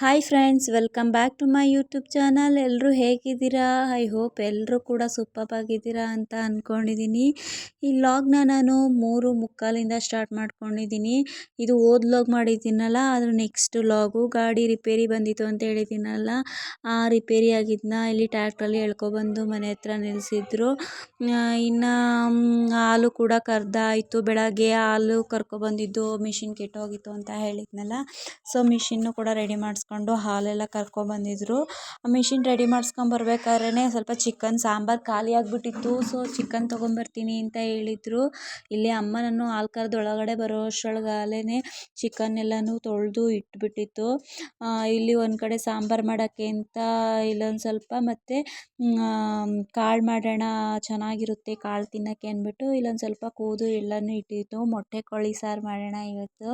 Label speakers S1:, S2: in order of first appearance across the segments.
S1: Hi friends, welcome back to my YouTube channel. ಎಲ್ಲರೂ ಹೇಗಿದ್ದೀರಾ? I hope ಎಲ್ಲರೂ ಕೂಡ ಸೂಪರ್ ಆಗಿದ್ದೀರಾ ಅಂತ ಅಂದ್ಕೊಂಡಿದ್ದೀನಿ. ಈ ವ್ಲಾಗ್ನ ನಾನು 3:45 ಸ್ಟಾರ್ಟ್ ಮಾಡ್ಕೊಂಡಿದ್ದೀನಿ. ಇದು ಓದ್ ವ್ಲಾಗ್ ಮಾಡಿದ್ದೀನಲ್ಲ, ಅದ್ರ ನೆಕ್ಸ್ಟ್ ವ್ಲಾಗು. ಗಾಡಿ ರಿಪೇರಿ ಬಂದಿತ್ತು ಅಂತ ಹೇಳಿದ್ದೀನಲ್ಲ, ಆ ರಿಪೇರಿ ಆಗಿದ್ದನ್ನ ಇಲ್ಲಿ ಟ್ರ್ಯಾಕ್ಟ್ರಲ್ಲಿ ಎಳ್ಕೊಬಂದು ಮನೆ ಹತ್ರ ನಿಲ್ಲಿಸಿದ್ರು. ಇನ್ನು ಹಾಲು ಕೂಡ ಕರೆದಾಯಿತು. ಬೆಳಗ್ಗೆ ಹಾಲು ಕರ್ಕೊಬಂದಿದ್ದು ಮಿಷಿನ್ ಕೆಟ್ಟೋಗಿತ್ತು ಅಂತ ಹೇಳಿದ್ನಲ್ಲ, ಸೊ ಮಿಷಿನ್ನು ಕೂಡ ರೆಡಿ ಮಾಡಿಸ್ಕೊಂಡು ಹಾಲೆಲ್ಲ ಕರ್ಕೊಬಂದಿದ್ರು. ಮಿಷಿನ್ ರೆಡಿ ಮಾಡಿಸ್ಕೊಂಬರ್ಬೇಕಾದ್ರೆ ಸ್ವಲ್ಪ ಚಿಕನ್ ಸಾಂಬಾರು ಖಾಲಿ ಆಗಿಬಿಟ್ಟಿತ್ತು. ಸೊ ಚಿಕನ್ ತೊಗೊಂಬರ್ತೀನಿ ಅಂತ ಹೇಳಿದರು. ಇಲ್ಲಿ ಅಮ್ಮ ನಾನು ಹಾಲು ಕರೆದು ಒಳಗಡೆ ಬರೋ ಅಷ್ಟರೊಳಗಾಲೇ ಚಿಕನ್ ಎಲ್ಲನೂ ತೊಳೆದು ಇಟ್ಬಿಟ್ಟಿತ್ತು. ಇಲ್ಲಿ ಒಂದು ಕಡೆ ಸಾಂಬಾರು ಮಾಡೋಕ್ಕೆ ಅಂತ ಇಲ್ಲೊಂದು ಸ್ವಲ್ಪ ಮತ್ತು ಕಾಳು ಮಾಡೋಣ, ಚೆನ್ನಾಗಿರುತ್ತೆ ಕಾಳು ತಿನ್ನೋಕ್ಕೆ ಅಂದ್ಬಿಟ್ಟು ಇಲ್ಲೊಂದು ಸ್ವಲ್ಪ ಕೂದು ಎಲ್ಲನೂ ಇಟ್ಟಿತ್ತು. ಮೊಟ್ಟೆ ಕೋಳಿ ಸಾರು ಮಾಡೋಣ ಇವತ್ತು,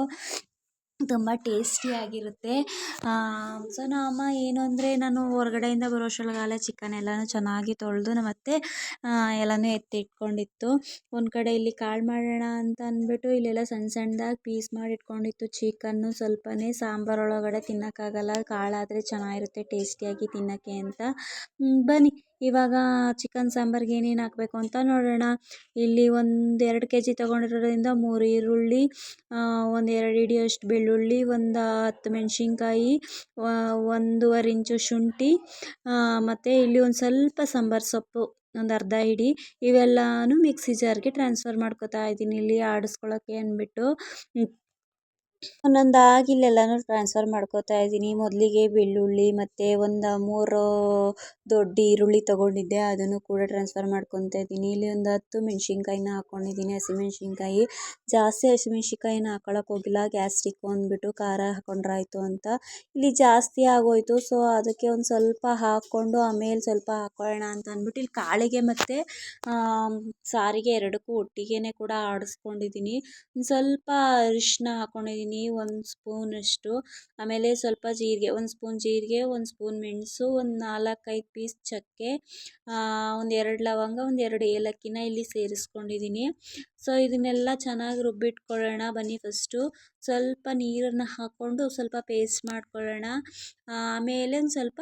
S1: ತುಂಬ ಟೇಸ್ಟಿಯಾಗಿರುತ್ತೆ. ಸೊ ನಮ್ಮಮ್ಮ ಏನು ಅಂದರೆ, ನಾನು ಹೊರಗಡೆಯಿಂದ ಬರೋ ಅಷ್ಟರೊಳಗಾಲೇ ಚಿಕನ್ ಎಲ್ಲನೂ ಚೆನ್ನಾಗಿ ತೊಳೆದು ಮತ್ತು ಎಲ್ಲನೂ ಎತ್ತಿಟ್ಕೊಂಡಿತ್ತು. ಒಂದು ಕಡೆ ಇಲ್ಲಿ ಕಾಳು ಮಾಡೋಣ ಅಂತ ಅಂದ್ಬಿಟ್ಟು ಇಲ್ಲೆಲ್ಲ ಸಣ್ಣ ಸಣ್ಣದಾಗಿ ಪೀಸ್ ಮಾಡಿ ಇಟ್ಕೊಂಡಿತ್ತು ಚಿಕನ್ನು. ಸ್ವಲ್ಪನೇ ಸಾಂಬಾರೊಳಗಡೆ ತಿನ್ನೋಕ್ಕಾಗಲ್ಲ, ಕಾಳಾದರೆ ಚೆನ್ನಾಗಿರುತ್ತೆ ಟೇಸ್ಟಿಯಾಗಿ ತಿನ್ನೋಕ್ಕೆ ಅಂತ. ಬನ್ನಿ ಇವಾಗ ಚಿಕನ್ ಸಾಂಬಾರಿಗೆ ಏನೇನು ಹಾಕಬೇಕು ಅಂತ ನೋಡೋಣ. ಇಲ್ಲಿ 1-2 kg ತೊಗೊಂಡಿರೋದ್ರಿಂದ 3 ಈರುಳ್ಳಿ, 1-2 ಹಿಡಿಯೋಷ್ಟು ಬೆಳ್ಳುಳ್ಳಿ, 10 ಮೆಣಸಿನ್ಕಾಯಿ, 1.5 ಇಂಚು ಶುಂಠಿ, ಮತ್ತು ಇಲ್ಲಿ ಒಂದು ಸ್ವಲ್ಪ ಸಾಂಬಾರು ಸೊಪ್ಪು ಒಂದು ಅರ್ಧ ಹಿಡಿ, ಇವೆಲ್ಲನೂ ಮಿಕ್ಸಿ ಜಾರ್ಗೆ ಟ್ರಾನ್ಸ್ಫರ್ ಮಾಡ್ಕೊತಾ ಇದ್ದೀನಿ ಇಲ್ಲಿ ಆಡಿಸ್ಕೊಳ್ಳೋಕ್ಕೆ ಅಂದ್ಬಿಟ್ಟು. ಒಂದೊಂದಾಗಿ ಇಲ್ಲೆಲ್ಲನೂ ಟ್ರಾನ್ಸ್ಫರ್ ಮಾಡ್ಕೋತಾ ಇದ್ದೀನಿ. ಮೊದಲಿಗೆ ಬೆಳ್ಳುಳ್ಳಿ ಮತ್ತು 3 ದೊಡ್ಡ ಈರುಳ್ಳಿ ತೊಗೊಂಡಿದ್ದೆ, ಅದನ್ನು ಕೂಡ ಟ್ರಾನ್ಸ್ಫರ್ ಮಾಡ್ಕೊತಾ ಇದ್ದೀನಿ. ಇಲ್ಲಿ ಒಂದು 10 ಮೆಣಸಿನ್ಕಾಯಿನ ಹಾಕ್ಕೊಂಡಿದ್ದೀನಿ, ಹಸಿಮೆಣ್ಸಿನ್ಕಾಯಿ. ಜಾಸ್ತಿ ಹಸಿಮೆಣ್ಸಿನ್ಕಾಯಿನ ಹಾಕೊಳಕ್ಕೆ ಹೋಗಿಲ್ಲ, ಗ್ಯಾಸ್ಟ್ರಿಕ್ಕು ಅಂದ್ಬಿಟ್ಟು ಖಾರ ಹಾಕ್ಕೊಂಡ್ರಾಯ್ತು ಅಂತ. ಇಲ್ಲಿ ಜಾಸ್ತಿ ಆಗೋಯಿತು, ಸೊ ಅದಕ್ಕೆ ಒಂದು ಸ್ವಲ್ಪ ಹಾಕ್ಕೊಂಡು ಆಮೇಲೆ ಸ್ವಲ್ಪ ಹಾಕ್ಕೊಳ್ಳೋಣ ಅಂತ ಅಂದ್ಬಿಟ್ಟು ಇಲ್ಲಿ ಕಾಳಿಗೆ ಮತ್ತು ಸಾರಿಗೆ ಎರಡಕ್ಕೂ ಒಟ್ಟಿಗೆ ಕೂಡ ಆಡಿಸ್ಕೊಂಡಿದ್ದೀನಿ. ಒಂದು ಸ್ವಲ್ಪ ಅರಿಶಿನ ಹಾಕ್ಕೊಂಡಿದ್ದೀನಿ, 1 ಸ್ಪೂನಷ್ಟು. ಆಮೇಲೆ ಸ್ವಲ್ಪ ಜೀರಿಗೆ, 1 ಸ್ಪೂನ್ ಜೀರಿಗೆ, 1 ಸ್ಪೂನ್ ಮೆಣಸು, ಒಂದು 4-5 ಪೀಸ್ ಚಕ್ಕೆ, 1-2 ಲವಂಗ, 1-2 ಏಲಕ್ಕಿನ ಇಲ್ಲಿ ಸೇರಿಸ್ಕೊಂಡಿದ್ದೀನಿ. ಸೊ ಇದನ್ನೆಲ್ಲ ಚೆನ್ನಾಗಿ ರುಬ್ಬಿಟ್ಕೊಳ್ಳೋಣ ಬನ್ನಿ. ಫಸ್ಟು ಸ್ವಲ್ಪ ನೀರನ್ನು ಹಾಕ್ಕೊಂಡು ಸ್ವಲ್ಪ ಪೇಸ್ಟ್ ಮಾಡ್ಕೊಳ್ಳೋಣ. ಆಮೇಲೆ ಒಂದು ಸ್ವಲ್ಪ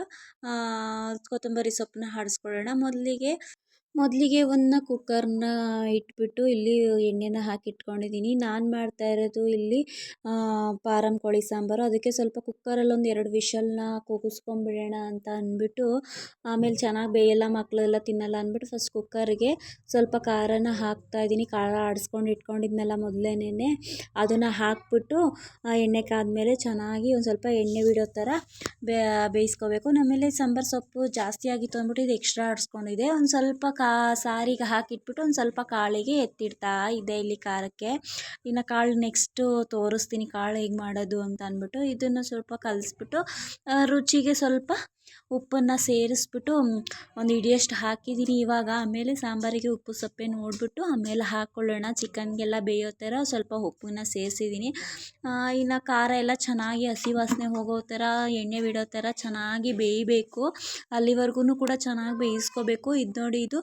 S1: ಕೊತ್ತಂಬರಿ ಸೊಪ್ಪನ್ನ ಆಡಿಸ್ಕೊಳ್ಳೋಣ. ಮೊದಲಿಗೆ ಒಂದು ಕುಕ್ಕರ್ನ ಇಟ್ಬಿಟ್ಟು ಇಲ್ಲಿ ಎಣ್ಣೆನ ಹಾಕಿಟ್ಕೊಂಡಿದ್ದೀನಿ. ನಾನು ಮಾಡ್ತಾ ಇರೋದು ಇಲ್ಲಿ ಪಾರಂ ಕೋಳಿ ಸಾಂಬಾರು. ಅದಕ್ಕೆ ಸ್ವಲ್ಪ ಕುಕ್ಕರಲ್ಲಿ 1-2 ವಿಷಲ್ನ ಕೂಗಿಸ್ಕೊಂಬಿಡೋಣ ಅಂತ ಅಂದ್ಬಿಟ್ಟು, ಆಮೇಲೆ ಚೆನ್ನಾಗಿ ಬೇಯಲ್ಲ, ಮಕ್ಕಳೆಲ್ಲ ತಿನ್ನಲ್ಲ ಅಂದ್ಬಿಟ್ಟು ಫಸ್ಟ್ ಕುಕ್ಕರ್ಗೆ ಸ್ವಲ್ಪ ಖಾರನ ಹಾಕ್ತಾಯಿದ್ದೀನಿ. ಖಾರ ಆಡಿಸ್ಕೊಂಡು ಇಟ್ಕೊಂಡಿದ್ನಲ್ಲ ಮೊದಲೇನೆ, ಅದನ್ನು ಹಾಕ್ಬಿಟ್ಟು ಎಣ್ಣೆ ಕಾದ್ಮೇಲೆ ಚೆನ್ನಾಗಿ ಒಂದು ಸ್ವಲ್ಪ ಎಣ್ಣೆ ಬಿಡೋ ಥರ ಬೇಯಿಸ್ಕೋಬೇಕು. ಆಮೇಲೆ ಸಾಂಬಾರು ಸೊಪ್ಪು ಜಾಸ್ತಿ ಆಗಿತ್ತು ಅಂದ್ಬಿಟ್ಟು ಇದು ಎಕ್ಸ್ಟ್ರಾ ಆಡಿಸ್ಕೊಂಡಿದ್ದೆ. ಒಂದು ಸ್ವಲ್ಪ ಸಾರಿಗೆ ಹಾಕಿಟ್ಬಿಟ್ಟು ಒಂದು ಸ್ವಲ್ಪ ಕಾಳಿಗೆ ಎತ್ತಿಡ್ತಾ ಇದ್ದೆ ಇಲ್ಲಿ ಖಾರಕ್ಕೆ. ಇನ್ನು ಕಾಳು ನೆಕ್ಸ್ಟು ತೋರಿಸ್ತೀನಿ ಕಾಳು ಹೇಗೆ ಮಾಡೋದು ಅಂತ ಅಂದ್ಬಿಟ್ಟು. ಇದನ್ನು ಸ್ವಲ್ಪ ಕಲಿಸ್ಬಿಟ್ಟು ರುಚಿಗೆ ಸ್ವಲ್ಪ ಉಪ್ಪನ್ನು ಸೇರಿಸ್ಬಿಟ್ಟು ಒಂದು ಹಿಡಿಯಷ್ಟು ಹಾಕಿದ್ದೀನಿ ಇವಾಗ. ಆಮೇಲೆ ಸಾಂಬಾರಿಗೆ ಉಪ್ಪು ಸಪ್ಪೆ ನೋಡಿಬಿಟ್ಟು ಆಮೇಲೆ ಹಾಕ್ಕೊಳ್ಳೋಣ. ಚಿಕನ್ಗೆಲ್ಲ ಬೇಯೋ ಥರ ಸ್ವಲ್ಪ ಉಪ್ಪನ್ನ ಸೇರಿಸಿದ್ದೀನಿ. ಇನ್ನು ಖಾರ ಎಲ್ಲ ಚೆನ್ನಾಗಿ ಹಸಿ ವಾಸನೆ ಹೋಗೋ ಥರ, ಎಣ್ಣೆ ಬಿಡೋ ಥರ ಚೆನ್ನಾಗಿ ಬೇಯಬೇಕು. ಅಲ್ಲಿವರೆಗೂ ಕೂಡ ಚೆನ್ನಾಗಿ ಬೇಯಿಸ್ಕೋಬೇಕು. ಇದು ನೋಡಿ, ಇದು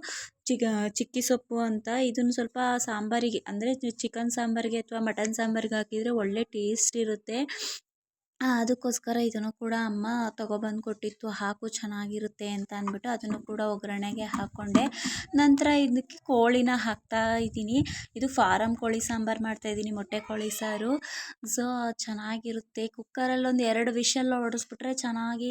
S1: ಚಿಕ್ಕಿ ಸೊಪ್ಪು ಅಂತ. ಇದನ್ನು ಸ್ವಲ್ಪ ಸಾಂಬಾರಿಗೆ ಅಂದರೆ ಚಿಕನ್ ಸಾಂಬಾರಿಗೆ ಅಥವಾ ಮಟನ್ ಸಾಂಬಾರಿಗೆ ಹಾಕಿದರೆ ಒಳ್ಳೆ ಟೇಸ್ಟ್ ಇರುತ್ತೆ. ಅದಕ್ಕೋಸ್ಕರ ಇದನ್ನು ಕೂಡ ಅಮ್ಮ ತೊಗೊಬಂದು ಕೊಟ್ಟಿತ್ತು, ಹಾಕು ಚೆನ್ನಾಗಿರುತ್ತೆ ಅಂತ ಅಂದ್ಬಿಟ್ಟು ಅದನ್ನು ಕೂಡ ಒಗ್ಗರಣೆಗೆ ಹಾಕ್ಕೊಂಡೆ. ನಂತರ ಇದಕ್ಕೆ ಕೋಳಿನ ಹಾಕ್ತಾ ಇದ್ದೀನಿ. ಇದು ಫಾರಂ ಕೋಳಿ ಸಾಂಬಾರು ಮಾಡ್ತಾಯಿದ್ದೀನಿ, ಮೊಟ್ಟೆ ಕೋಳಿ ಸಾರು. ಸೊ ಚೆನ್ನಾಗಿರುತ್ತೆ. ಕುಕ್ಕರಲ್ಲಿ 1-2 ವಿಷಲ್ ಹೊಡೆಸ್ಬಿಟ್ರೆ ಚೆನ್ನಾಗಿ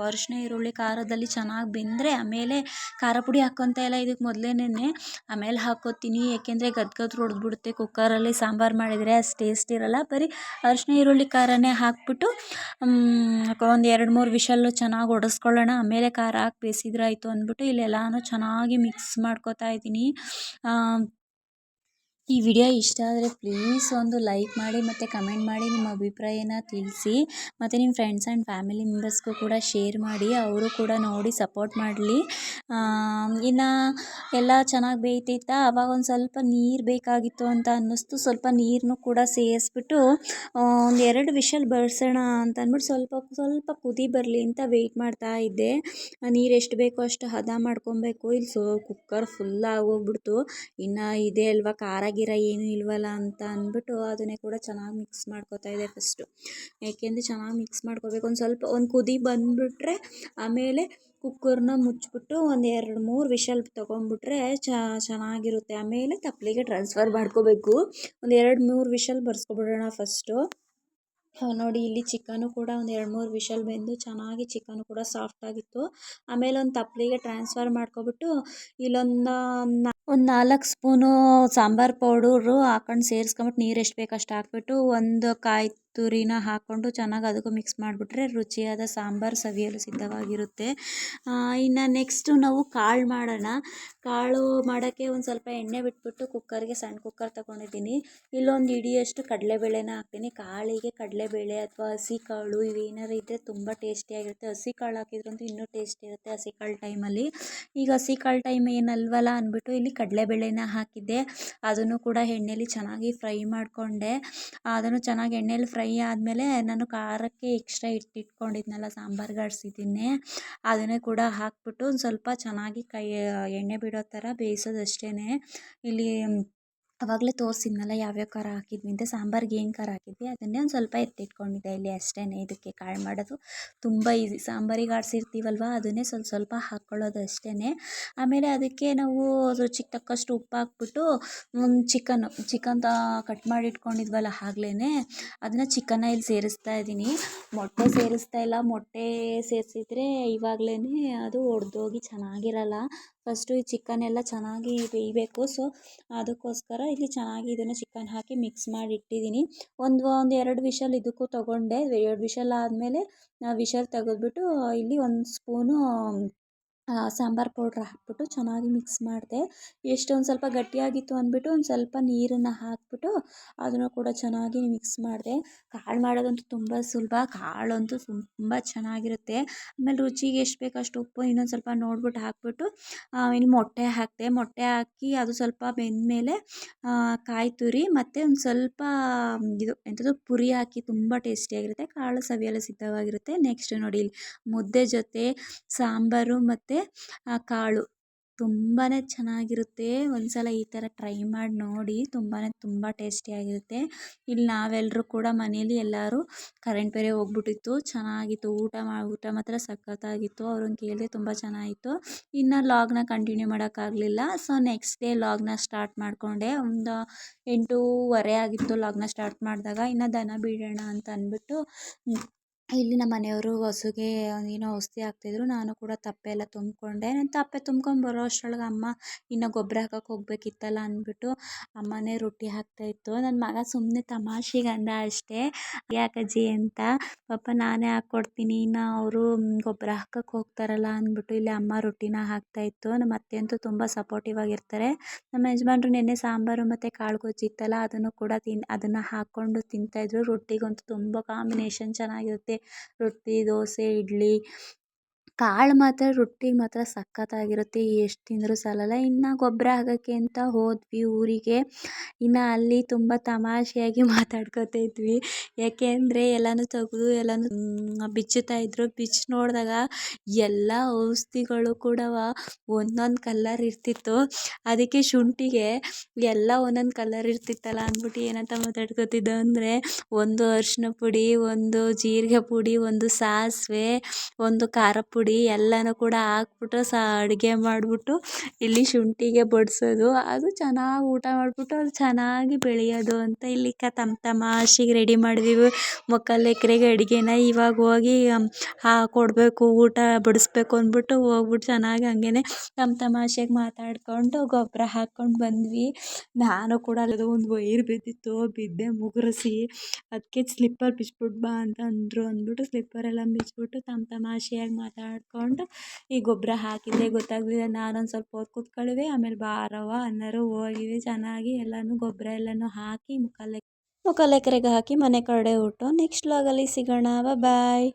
S1: ಅರಿಶಿನ ಈರುಳ್ಳಿ ಖಾರದಲ್ಲಿ ಚೆನ್ನಾಗಿ ಬೆಂದರೆ ಆಮೇಲೆ ಖಾರ ಪುಡಿ ಹಾಕ್ಕೊತಾ ಇಲ್ಲ ಇದಕ್ಕೆ ಮೊದಲೇನೆ, ಆಮೇಲೆ ಹಾಕ್ಕೋತೀನಿ. ಏಕೆಂದರೆ ಗದ್ಗದ್ರು ಹೊಡೆದ್ಬಿಡುತ್ತೆ ಕುಕ್ಕರಲ್ಲಿ ಸಾಂಬಾರು ಮಾಡಿದರೆ, ಅಷ್ಟು ಟೇಸ್ಟ್ ಇರೋಲ್ಲ. ಬರೀ ಅರಿಶಿನ ಈರುಳ್ಳಿ ಖಾರನೇ ಹಾಕ್ಬಿಟ್ಟು 1-2-3 ವಿಷಲ್ಲು ಚೆನ್ನಾಗಿ ಹೊಡೆಸ್ಕೊಳ್ಳೋಣ. ಆಮೇಲೆ ಖಾರ ಹಾಕಿ ಬೇಯಿಸಿದ್ರಾಯ್ತು ಅಂದ್ಬಿಟ್ಟು ಇಲ್ಲೆಲ್ಲನೂ ಚೆನ್ನಾಗಿ ಮಿಕ್ಸ್ ಮಾಡ್ಕೋತಾ ಇದ್ದೀನಿ. ಈ ವಿಡಿಯೋ ಇಷ್ಟ ಆದರೆ ಪ್ಲೀಸ್ ಒಂದು ಲೈಕ್ ಮಾಡಿ ಮತ್ತು ಕಮೆಂಟ್ ಮಾಡಿ ನಿಮ್ಮ ಅಭಿಪ್ರಾಯನ ತಿಳಿಸಿ. ಮತ್ತು ನಿಮ್ಮ ಫ್ರೆಂಡ್ಸ್ ಆ್ಯಂಡ್ ಫ್ಯಾಮಿಲಿ ಮೆಂಬರ್ಸ್ಗೂ ಕೂಡ ಶೇರ್ ಮಾಡಿ, ಅವರು ಕೂಡ ನೋಡಿ ಸಪೋರ್ಟ್ ಮಾಡಲಿ. ಇನ್ನು ಎಲ್ಲ ಚೆನ್ನಾಗಿ ಬೇಯ್ತೈತಾ, ಆವಾಗ ಒಂದು ಸ್ವಲ್ಪ ನೀರು ಬೇಕಾಗಿತ್ತು ಅಂತ ಅನ್ನಿಸ್ತು. ಸ್ವಲ್ಪ ನೀರನ್ನು ಕೂಡ ಸೇರಿಸ್ಬಿಟ್ಟು 1-2 ವಿಷಲ್ ಬಡಿಸೋಣ ಅಂತ ಅಂದ್ಬಿಟ್ಟು ಸ್ವಲ್ಪ ಕುದಿ ಬರಲಿ ಅಂತ ವೆಯ್ಟ್ ಮಾಡ್ತಾ ಇದ್ದೆ. ನೀರು ಎಷ್ಟು ಬೇಕೋ ಅಷ್ಟು ಹದ ಮಾಡ್ಕೊಬೇಕು. ಇಲ್ಲಿ ಕುಕ್ಕರ್ ಫುಲ್ ಆಗೋಗ್ಬಿಡ್ತು. ಇನ್ನು ಇದೆ ಅಲ್ವಾ, ಖಾರ ಆಗಿರೋ ಏನೂ ಇಲ್ವಲ್ಲ ಅಂತ ಅಂದ್ಬಿಟ್ಟು ಅದನ್ನೇ ಕೂಡ ಚೆನ್ನಾಗಿ ಮಿಕ್ಸ್ ಮಾಡ್ಕೊತಾ ಇದೆ ಫಸ್ಟು. ಏಕೆಂದರೆ ಚೆನ್ನಾಗಿ ಮಿಕ್ಸ್ ಮಾಡ್ಕೋಬೇಕು. ಒಂದು ಕುದಿ ಬಂದುಬಿಟ್ರೆ ಆಮೇಲೆ ಕುಕ್ಕರ್ನ ಮುಚ್ಚಿಬಿಟ್ಟು ಒಂದು 2-3 ವಿಷಲ್ ತೊಗೊಂಡ್ಬಿಟ್ರೆ ಚೆನ್ನಾಗಿರುತ್ತೆ. ಆಮೇಲೆ ತಪ್ಪಲೆಗೆ ಟ್ರಾನ್ಸ್ಫರ್ ಮಾಡ್ಕೋಬೇಕು. ಒಂದು 2-3 ವಿಷಲ್ ಬರ್ಸ್ಕೊಬಿಡೋಣ ಫಸ್ಟು. ನೋಡಿ ಇಲ್ಲಿ ಚಿಕನು ಕೂಡ ಒಂದು 2-3 ವಿಷಲ್ ಬೆಂದು ಚೆನ್ನಾಗಿ ಚಿಕನು ಕೂಡ ಸಾಫ್ಟಾಗಿತ್ತು. ಆಮೇಲೆ ಒಂದು ತಪ್ಪಲೆಗೆ ಟ್ರಾನ್ಸ್ಫರ್ ಮಾಡ್ಕೊಬಿಟ್ಟು ಇಲ್ಲೊಂದು 4 ಸ್ಪೂನು ಸಾಂಬಾರು ಪೌಡರು ಹಾಕೊಂಡು ಸೇರಿಸ್ಕೊಂಬಿಟ್ಟು ನೀರು ಎಷ್ಟು ಬೇಕು ಅಷ್ಟು ಹಾಕ್ಬಿಟ್ಟು ಒಂದು ಕಾಯಿ ತುರಿನ ಹಾಕ್ಕೊಂಡು ಚೆನ್ನಾಗಿ ಅದಕ್ಕೂ ಮಿಕ್ಸ್ ಮಾಡಿಬಿಟ್ರೆ ರುಚಿಯಾದ ಸಾಂಬಾರು ಸವಿಯಲು ಸಿದ್ಧವಾಗಿರುತ್ತೆ. ಇನ್ನು ನೆಕ್ಸ್ಟು ನಾವು ಕಾಳು ಮಾಡೋಣ. ಕಾಳು ಮಾಡೋಕ್ಕೆ ಒಂದು ಸ್ವಲ್ಪ ಎಣ್ಣೆ ಬಿಟ್ಬಿಟ್ಟು ಕುಕ್ಕರ್ಗೆ ಸಣ್ಣ ಕುಕ್ಕರ್ ತೊಗೊಂಡಿದ್ದೀನಿ. ಇಲ್ಲೊಂದು ಹಿಡಿಯಷ್ಟು ಕಡಲೆಬೇಳೆನ ಹಾಕ್ತೀನಿ. ಕಾಳಿಗೆ ಕಡಲೆಬೇಳೆ ಅಥವಾ ಹಸಿ ಕಾಳು ಇವೇನಾರು ಇದ್ದರೆ ತುಂಬ ಟೇಸ್ಟಿಯಾಗಿರುತ್ತೆ. ಹಸಿ ಕಾಳು ಹಾಕಿದ್ರಂತೂ ಇನ್ನೂ ಟೇಸ್ಟ್ ಇರುತ್ತೆ ಹಸಿ ಕಾಳು ಟೈಮಲ್ಲಿ. ಈಗ ಹಸಿ ಕಾಳು ಟೈಮ್ ಏನಲ್ವಲ್ಲ ಅಂದ್ಬಿಟ್ಟು ಇಲ್ಲಿ ಕಡಲೆಬೇಳೆನ ಹಾಕಿದ್ದೆ. ಅದನ್ನು ಕೂಡ ಎಣ್ಣೆಲಿ ಚೆನ್ನಾಗಿ ಫ್ರೈ ಮಾಡಿಕೊಂಡೆ. ಅದನ್ನು ಚೆನ್ನಾಗಿ ಎಣ್ಣೆಲಿ ಫ್ರೈ ಆದಮೇಲೆ ನಾನು ಖಾರಕ್ಕೆ ಎಕ್ಸ್ಟ್ರಾ ಇಟ್ಕೊಂಡಿದ್ನಲ್ಲ ಸಾಂಬಾರ್ಗೆ ಆಡಿಸಿದ್ದೀನಿ ಅದನ್ನೇ ಕೂಡ ಹಾಕ್ಬಿಟ್ಟು ಒಂದು ಸ್ವಲ್ಪ ಚೆನ್ನಾಗಿ ಎಣ್ಣೆ ಬಿಡೋ ಥರ ಬೇಯಿಸೋದಷ್ಟೇ. ಇಲ್ಲಿ ಆವಾಗಲೇ ತೋರಿಸಿದ್ನಲ್ಲ ಯಾವ್ಯಾವ ಖಾರ ಹಾಕಿದ್ವಿ ಅಂತ. ಸಾಂಬಾರಿಗೆ ಏನು ಖಾರ ಹಾಕಿದ್ವಿ ಅದನ್ನೇ ಒಂದು ಸ್ವಲ್ಪ ಎತ್ತಿಟ್ಕೊಂಡಿದ್ದೆ ಇಲ್ಲಿ ಅಷ್ಟೇ. ಇದಕ್ಕೆ ಕಾಳು ಮಾಡೋದು ತುಂಬ ಈಸಿ. ಸಾಂಬಾರಿಗೆ ಆಡಿಸಿರ್ತೀವಲ್ವ ಅದನ್ನೇ ಸ್ವಲ್ಪ ಸ್ವಲ್ಪ ಹಾಕ್ಕೊಳ್ಳೋದು ಅಷ್ಟೇ. ಆಮೇಲೆ ಅದಕ್ಕೆ ನಾವು ರುಚಿಗೆ ತಕ್ಕಷ್ಟು ಉಪ್ಪು ಹಾಕ್ಬಿಟ್ಟು ಒಂದು ಚಿಕನ್ ಕಟ್ ಮಾಡಿ ಇಟ್ಕೊಂಡಿದ್ವಲ್ಲ ಆಗಲೇ ಅದನ್ನು ಚಿಕನ್ನ ಇಲ್ಲಿ ಸೇರಿಸ್ತಾ ಇದ್ದೀನಿ. ಮೊಟ್ಟೆ ಸೇರಿಸ್ತಾ ಇಲ್ಲ. ಮೊಟ್ಟೆ ಸೇರಿಸಿದ್ರೆ ಇವಾಗಲೇ ಅದು ಒಡೆದೋಗಿ ಚೆನ್ನಾಗಿರಲ್ಲ. ಫಸ್ಟು ಈ ಚಿಕನ್ ಎಲ್ಲ ಚೆನ್ನಾಗಿ ಬೇಯಬೇಕು. ಸೊ ಅದಕ್ಕೋಸ್ಕರ ಇಲ್ಲಿ ಚೆನ್ನಾಗಿ ಇದನ್ನು ಚಿಕನ್ ಹಾಕಿ ಮಿಕ್ಸ್ ಮಾಡಿ ಇಟ್ಟಿದ್ದೀನಿ. ಒಂದು 2 ವಿಷಲ್ ಇದಕ್ಕೂ ತೊಗೊಂಡೆ. 2 ವಿಷಲ್ ಆದಮೇಲೆ ವಿಷಲ್ ತೆಗೆದ್ಬಿಟ್ಟು ಇಲ್ಲಿ 1 ಸ್ಪೂನು ಸಾಂಬಾರು ಪೌಡ್ರ್ ಹಾಕ್ಬಿಟ್ಟು ಚೆನ್ನಾಗಿ ಮಿಕ್ಸ್ ಮಾಡಿದೆ. ಒಂದು ಸ್ವಲ್ಪ ಗಟ್ಟಿಯಾಗಿತ್ತು ಅಂದ್ಬಿಟ್ಟು ಒಂದು ಸ್ವಲ್ಪ ನೀರನ್ನು ಹಾಕ್ಬಿಟ್ಟು ಅದನ್ನು ಕೂಡ ಚೆನ್ನಾಗಿ ಮಿಕ್ಸ್ ಮಾಡಿದೆ. ಕಾಳು ಮಾಡೋದಂತೂ ತುಂಬ ಸುಲಭ. ಕಾಳಂತೂ ತುಂಬ ಚೆನ್ನಾಗಿರುತ್ತೆ. ಆಮೇಲೆ ರುಚಿಗೆ ಎಷ್ಟು ಬೇಕು ಅಷ್ಟು ಉಪ್ಪು ಇನ್ನೊಂದು ಸ್ವಲ್ಪ ನೋಡ್ಬಿಟ್ಟು ಹಾಕ್ಬಿಟ್ಟು ಇಲ್ಲಿ ಮೊಟ್ಟೆ ಹಾಕಿದೆ. ಮೊಟ್ಟೆ ಹಾಕಿ ಅದು ಸ್ವಲ್ಪ ಬೆಂದಮೇಲೆ ಕಾಯಿ ತುರಿ ಮತ್ತು ಒಂದು ಸ್ವಲ್ಪ ಪುರಿ ಹಾಕಿ ತುಂಬ ಟೇಸ್ಟಿಯಾಗಿರುತ್ತೆ. ಕಾಳು ಸವಿಯಲು ಸಿದ್ಧವಾಗಿರುತ್ತೆ. ನೆಕ್ಸ್ಟ್ ನೋಡಿ ಇಲ್ಲಿ ಮುದ್ದೆ ಜೊತೆ ಸಾಂಬಾರು ಮತ್ತು ಕಾಳು ತುಂಬಾ ಚೆನ್ನಾಗಿರುತ್ತೆ. ಒಂದ್ಸಲ ಈ ಥರ ಟ್ರೈ ಮಾಡಿ ನೋಡಿ. ತುಂಬ ಟೇಸ್ಟಿಯಾಗಿರುತ್ತೆ. ಇಲ್ಲಿ ನಾವೆಲ್ಲರೂ ಕೂಡ ಮನೇಲಿ ಎಲ್ಲರೂ ಕರೆಂಟ್ ಬೇರೆ ಹೋಗ್ಬಿಟ್ಟಿತ್ತು. ಚೆನ್ನಾಗಿತ್ತು ಊಟ ಮಾತ್ರ ಸಖತ್ತಾಗಿತ್ತು. ಅವ್ರನ್ನ ಕೇಳಿದೆ ತುಂಬ ಚೆನ್ನಾಗಿತ್ತು. ಇನ್ನು ಲಾಗ್ನ ಕಂಟಿನ್ಯೂ ಮಾಡೋಕ್ಕಾಗಲಿಲ್ಲ. ಸೊ ನೆಕ್ಸ್ಟ್ ಡೇ ಲಾಗ್ನ ಸ್ಟಾರ್ಟ್ ಮಾಡಿಕೊಂಡೆ. ಒಂದು 8:30 ಆಗಿತ್ತು ಲಾಗ್ನ ಸ್ಟಾರ್ಟ್ ಮಾಡಿದಾಗ. ಇನ್ನು ದನ ಬಿಡೋಣ ಅಂತ ಅಂದ್ಬಿಟ್ಟು ಇಲ್ಲಿ ನಮ್ಮ ಮನೆಯವರು ಹಸುಗೆ ಏನೋ ಔಷಧಿ ಹಾಕ್ತಿದ್ರು. ನಾನು ಕೂಡ ತಪ್ಪೆ ಎಲ್ಲ ತುಂಬಿಕೊಂಡೆ. ನಾನು ತಪ್ಪೆ ತುಂಬ್ಕೊಂಡು ಬರೋ ಅಷ್ಟರೊಳಗೆ ಅಮ್ಮ ಇನ್ನು ಗೊಬ್ಬರ ಹಾಕೋಕ್ಕೆ ಹೋಗ್ಬೇಕಿತ್ತಲ್ಲ ಅಂದ್ಬಿಟ್ಟು ಅಮ್ಮನೇ ರೊಟ್ಟಿ ಹಾಕ್ತಾಯಿತ್ತು. ನನ್ನ ಮಗ ಸುಮ್ಮನೆ ತಮಾಷೆಗೆ ಅಂದ ಅಷ್ಟೇ, ಯಾಕಜ್ಜಿ ಅಂತ. ಪಾಪ ನಾನೇ ಹಾಕ್ಕೊಡ್ತೀನಿ, ಇನ್ನು ಅವರು ಗೊಬ್ಬರ ಹಾಕೋಕ್ಕೆ ಹೋಗ್ತಾರಲ್ಲ ಅಂದ್ಬಿಟ್ಟು ಇಲ್ಲಿ ಅಮ್ಮ ರೊಟ್ಟಿನ ಹಾಕ್ತಾಯಿತ್ತು. ನಮ್ಮ ಅತ್ತೆ ಅಂತೂ ತುಂಬ ಸಪೋರ್ಟಿವ್ ಆಗಿರ್ತಾರೆ. ನಮ್ಮ ಯಜಮಾನ್ರು ನೆನ್ನೆ ಸಾಂಬಾರು ಮತ್ತು ಕಾಳು ಗೊಜ್ಜಿತ್ತಲ್ಲ ಅದನ್ನು ಕೂಡ ಅದನ್ನು ಹಾಕ್ಕೊಂಡು ತಿಂತಾಯಿದ್ರು. ರೊಟ್ಟಿಗಂತೂ ತುಂಬ ಕಾಂಬಿನೇಷನ್ ಚೆನ್ನಾಗಿರುತ್ತೆ. ರೊಟ್ಟಿ, ದೋಸೆ, ಇಡ್ಲಿ, ಕಾಳು ಮಾತ್ರ ರೊಟ್ಟಿಗೆ ಮಾತ್ರ ಸಖತ್ತಾಗಿರುತ್ತೆ. ಎಷ್ಟು ತಿಂದರೂ ಸಾಲಲ್ಲ. ಇನ್ನು ಗೊಬ್ಬರ ಹಾಕೋಕ್ಕೆ ಅಂತ ಹೋದ್ವಿ ಊರಿಗೆ. ಇನ್ನು ಅಲ್ಲಿ ತುಂಬ ತಮಾಷೆಯಾಗಿ ಮಾತಾಡ್ಕೋತಾ ಇದ್ವಿ. ಯಾಕೆಂದರೆ ಎಲ್ಲನೂ ತೆಗೆದು ಎಲ್ಲನೂ ಬಿಚ್ಚುತ್ತಾಯಿದ್ರು. ಬಿಚ್ಚಿ ನೋಡಿದಾಗ ಎಲ್ಲ ಔಷಧಿಗಳು ಕೂಡ ಒಂದೊಂದು ಕಲ್ಲರ್ ಇರ್ತಿತ್ತು. ಅದಕ್ಕೆ ಶುಂಠಿಗೆ ಎಲ್ಲ ಒಂದೊಂದು ಕಲ್ಲರ್ ಇರ್ತಿತ್ತಲ್ಲ ಅಂದ್ಬಿಟ್ಟು ಏನಂತ ಮಾತಾಡ್ಕೋತಿದ್ದೋ ಅಂದರೆ, ಒಂದು ಅರಿಶಿನ ಪುಡಿ, ಒಂದು ಜೀರಿಗೆ ಪುಡಿ, ಒಂದು ಸಾಸಿವೆ, ಒಂದು ಖಾರ ಪುಡಿ ಎಲ್ಲನೂ ಕೂಡ ಹಾಕ್ಬಿಟ್ಟು ಅಡುಗೆ ಮಾಡಿಬಿಟ್ಟು ಇಲ್ಲಿ ಶುಂಠಿಗೆ ಬಡಿಸೋದು. ಅದು ಚೆನ್ನಾಗಿ ಊಟ ಮಾಡಿಬಿಟ್ಟು ಅದು ಚೆನ್ನಾಗಿ ಬೆಳೆಯೋದು ಅಂತ ಇಲ್ಲಿ ತಮಾಷೆಗೆ ರೆಡಿ ಮಾಡಿದ್ವಿ. 3 ಎಕರೆಗೆ ಅಡುಗೆನ ಇವಾಗ ಹೋಗಿ ಕೊಡಬೇಕು, ಊಟ ಬಡಿಸ್ಬೇಕು ಅಂದ್ಬಿಟ್ಟು ಹೋಗ್ಬಿಟ್ಟು ಚೆನ್ನಾಗಿ ಹಂಗೇ ತಮಾಷೆಗೆ ಮಾತಾಡ್ಕೊಂಡು ಗೊಬ್ಬರ ಹಾಕ್ಕೊಂಡು ಬಂದ್ವಿ. ನಾನು ಕೂಡ ಅಲ್ಲದು ಒಂದು ವೈರ್ ಬಿದ್ದಿತ್ತು, ಬಿದ್ದೆ ಮುಗುರಿಸಿ. ಅದಕ್ಕೆ ಸ್ಲಿಪ್ಪರ್ ಬಿಚ್ಬಿಟ್ಟು ಬಾ ಅಂತ ಅಂದ್ಬಿಟ್ಟು ಸ್ಲಿಪ್ಪರೆಲ್ಲ ಬಿಚ್ಬಿಟ್ಟು ತಮಾಷೆಯಾಗಿ ಮಾತಾಡಿಕೊಂಡು ಈ ಗೊಬ್ಬರ ಹಾಕಿದ್ದೆ. ಗೊತ್ತಾಗಲಿಲ್ಲ. ನಾನೊಂದು ಸ್ವಲ್ಪ ಹೊತ್ತು ಕೂತ್ಕೊಳ್ಳುವೆ. ಆಮೇಲೆ ಬಾರವ್ವ ಅನ್ನೋರು ಹೋಗಿವಿ. ಚೆನ್ನಾಗಿ ಎಲ್ಲನೂ ಗೊಬ್ಬರ ಎಲ್ಲನೂ ಹಾಕಿ 3 ಎಕರೆಗೆ ಹಾಕಿ ಮನೆ ಕಡೆ ಹೊರಟು. ನೆಕ್ಸ್ಟ್ ವ್ಲಾಗಲ್ಲಿ ಸಿಗೋಣ. ಬಾಯ್.